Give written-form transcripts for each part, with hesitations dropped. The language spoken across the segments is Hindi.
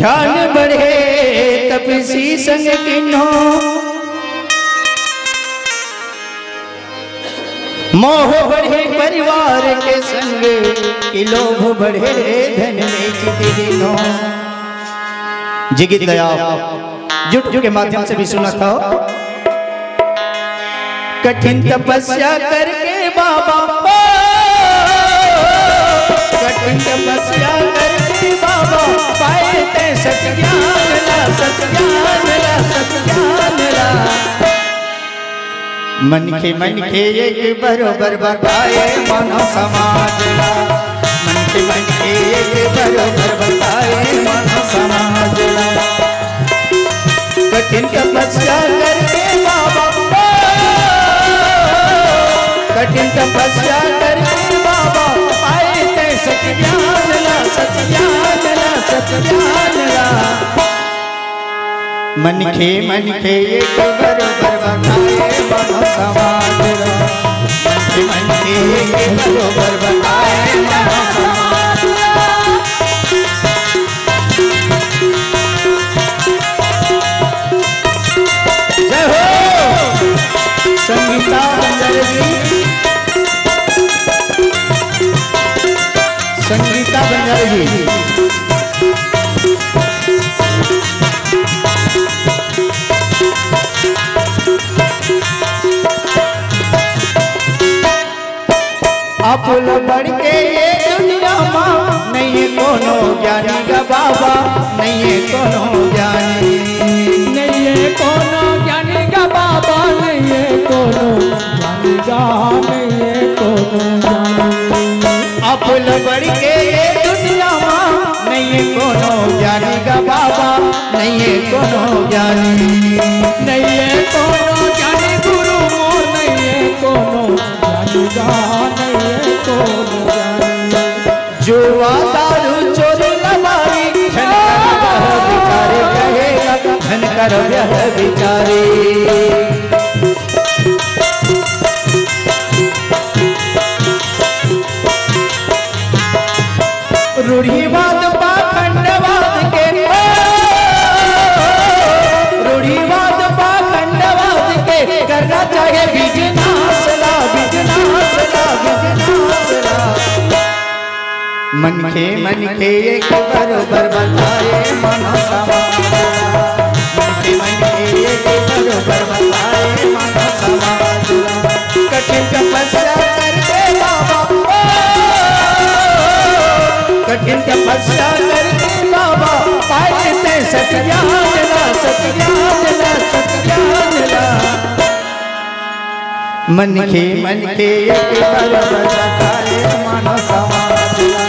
ध्यान बढ़े तपसी संग किन्हो, मोह बढ़े परिवार के संग, कि लोभ बढ़े धन में चित दिनो। जी गीत गया यूट्यूब के माध्यम से भी सुना था। कठिन तपस्या करके बाबा, कठिन तपस्या करके बाबा, पाए ते सत्य ज्ञान ला, सत्य ज्ञान ला, सत्य ज्ञान ला। मन के एक बरोबर बताए मानो समाज ला, मन के एक बरोबर बताए मानो समाज ला। कठिन तपस्या करके बाबा, कठिन तपस्या करके बाबा, पाए ते सत्य ज्ञान ला, सत्य ज्ञान ला, सत्य ज्ञान ला। मन के एक बरोबर बताए मानो समाज ला, मन के एक बरोबर बताए मानो समाज ला। जय हो संगीता बंजर जी, संगीता बंजर जी। अपुल बढ़ के ये दुनिया माँ, नहीं है कोनो ज्ञानी का बाबा, नहीं है कोनो ज्ञानी, नहीं है कोनो ज्ञानी का बाबा, नहीं है कोनो ज्ञानी का, नहीं है कोनो ज्ञानी। अपुल बढ़ के ये दुनिया माँ, नहीं है कोनो ज्ञानी का बाबा, नहीं है कोनो ज्ञानी, नहीं है कोनो ज्ञानी गुरु मोर, नहीं है कोनो ज्ञानी का, नहीं है कोनो ज्ञानी। जुआ दारू चोरी लबारी, धन कर वह बिचारे कहेगा, धन कर वह बिचारे। रूढ़िवाद पाखंडवाद के, रूढ़िवाद पाखंडवाद के, करना चाहे बिजनास ला, बिजनास ला, बिजनास ला। मन के एक बरोबर बताए मानो समाज ला, मन के एक बरोबर बताए मानो समाज ला। कठिन तपस्या करके बाबा, कठिन तपस्या करके बाबा, पाए ते सत्य ज्ञान ला, सत्य ज्ञान ला, सत्य ज्ञान ला। मन के एक बरोबर बताए मानो समाज ला,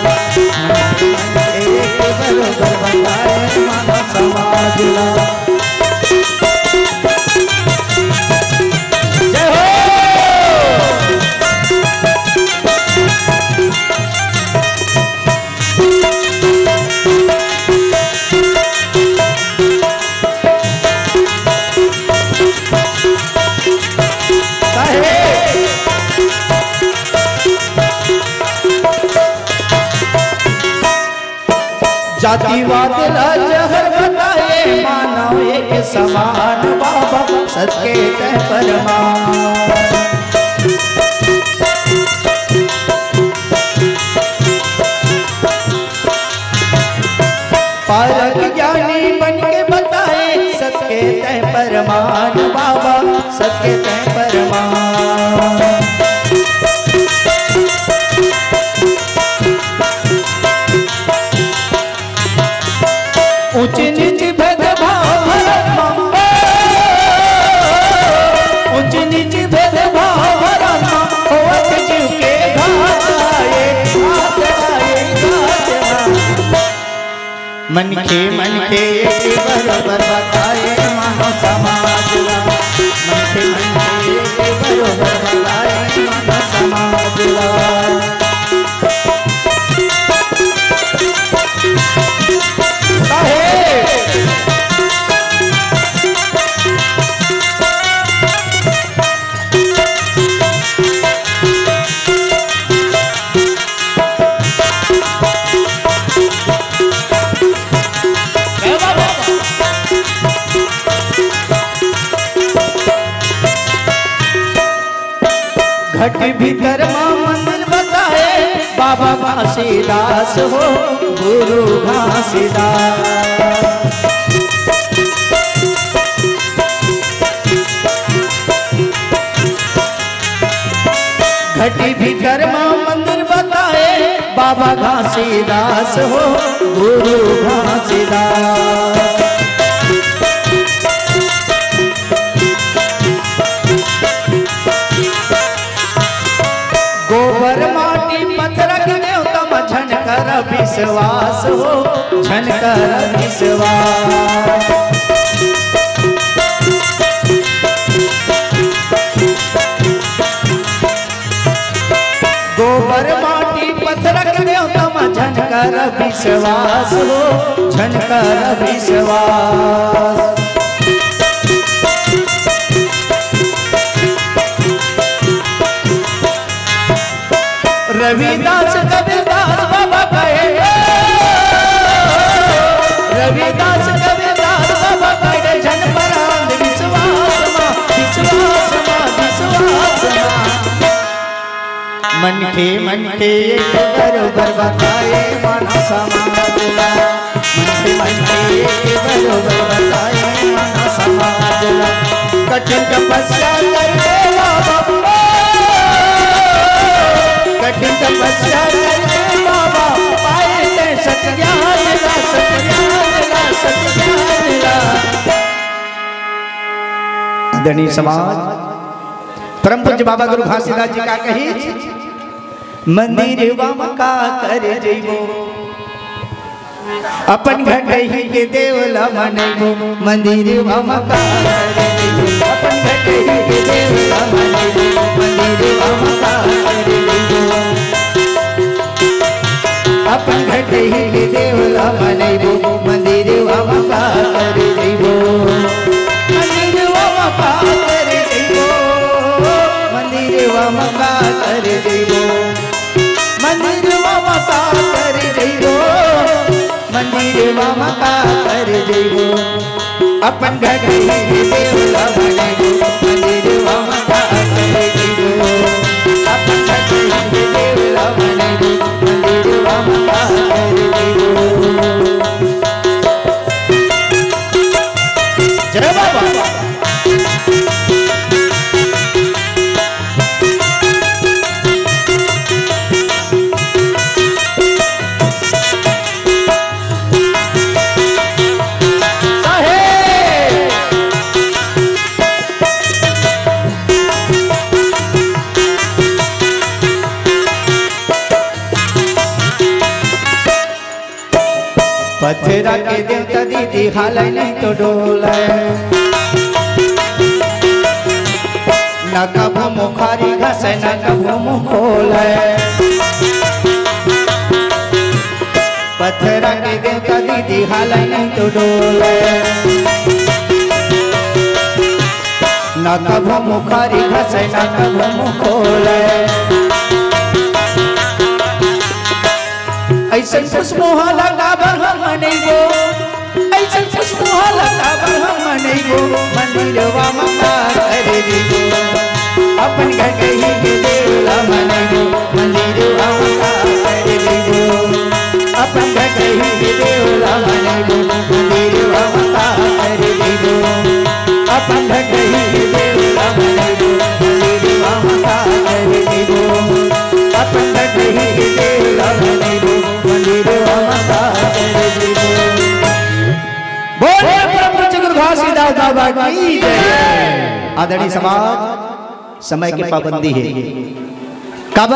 मन के एक बरोबर बताए मानो समाज ला। जय हो जातिवाद जहर बताए, मानव एक समान बाबा, सत्य तय परमान। पारक ज्ञानी बन के बताए, सत्य तय परमान बाबा, सत्य तय परमान। ऊंच नीच भेदभाव भरमा, ऊंच नीच भेदभाव भरमा, होवत जीव के घात आए, घात आए, घात आए। मन के एक बरोबर बताए मानो समाज ला, मन के एक बरोबर बताए मानो समाज ला। घट भीतर माँ मंदिर बताए बाबा घासीदास हो गुरु घासीदास। घटी भीतर माँ मंदिर बताए बाबा घासीदास हो गुरु घासीदास। गोबर माटी पत्थर के देवता में झनकर विश्वास हो झनकर विश्वास। गोबर माटी पत्थर के देवता में झनकर विश्वास हो झनकर विश्वास। रविदास कबीरदास बाबा कहे, रविदास कबीरदास बाबा कहे जन पर विश्वास मा विश्वास मा विश्वास मा। मन के एक बरोबर बताए माना समाजला, मन के एक बरोबर बताए माना समाजला। कठिन तपस्या करके बाबा, कठिन तपस्या करके बाबा पाए थे सत्यान ला सत्यान ला सत्यान ला। आदरणीय समाज परम पूज्य बाबा गुरु घासीदास जी का कही मंदिर वाम का कर जइबो अपन घटही के देवला मनइबो। मंदिर वाम का कर जइबो अपन घटही के देवला मनइबो। मंदिर वाम का कर जइबो अपन घटही के देवला मनइबो। मंदिर वाम का कर जइबो मंदिर वाम का कर जइबो। मंदिर वाम का कर जइबो मंदिर वाम का कर जइबो। मंदिर वाम का कर जइबो अपन घटही के देवला मनइबो। मंदिर वाम का कर जइबो अपन घटही के देवला मनइबो। मंदिर वाम का कर जइबो। जय बाबा। पत्थरा के देवता दीदी हाल नहीं तो डोले न कभू मुखारी घस न कभू मुँह खोले। पत्थरा के देवता दीदी हाल नहीं तो डोले न कभू मुखारी घस न कभू मुँह खोले। ऐसे खुशमुहा लगाबर हम मनइबो, ऐसे खुशमुहा लगाबर हम मनइबो। मंदिर वाम का कर जइबो अपन घटही के देवला मनइबो। मंदिर वाम का कर जइबो अपन घटही के देवला मनइबो। मंदिर वाम का कर जइबो अपन घटही के देवला मनइबो। मंदिर वाम का कर जइबो अपन घटही के देवला मनइबो। मंदिर वाम का कर जइबो। बोले परम पूज्य गुरु घासीदास बाबा की जय। आदरणीय समाज समय की पाबंदी है। कब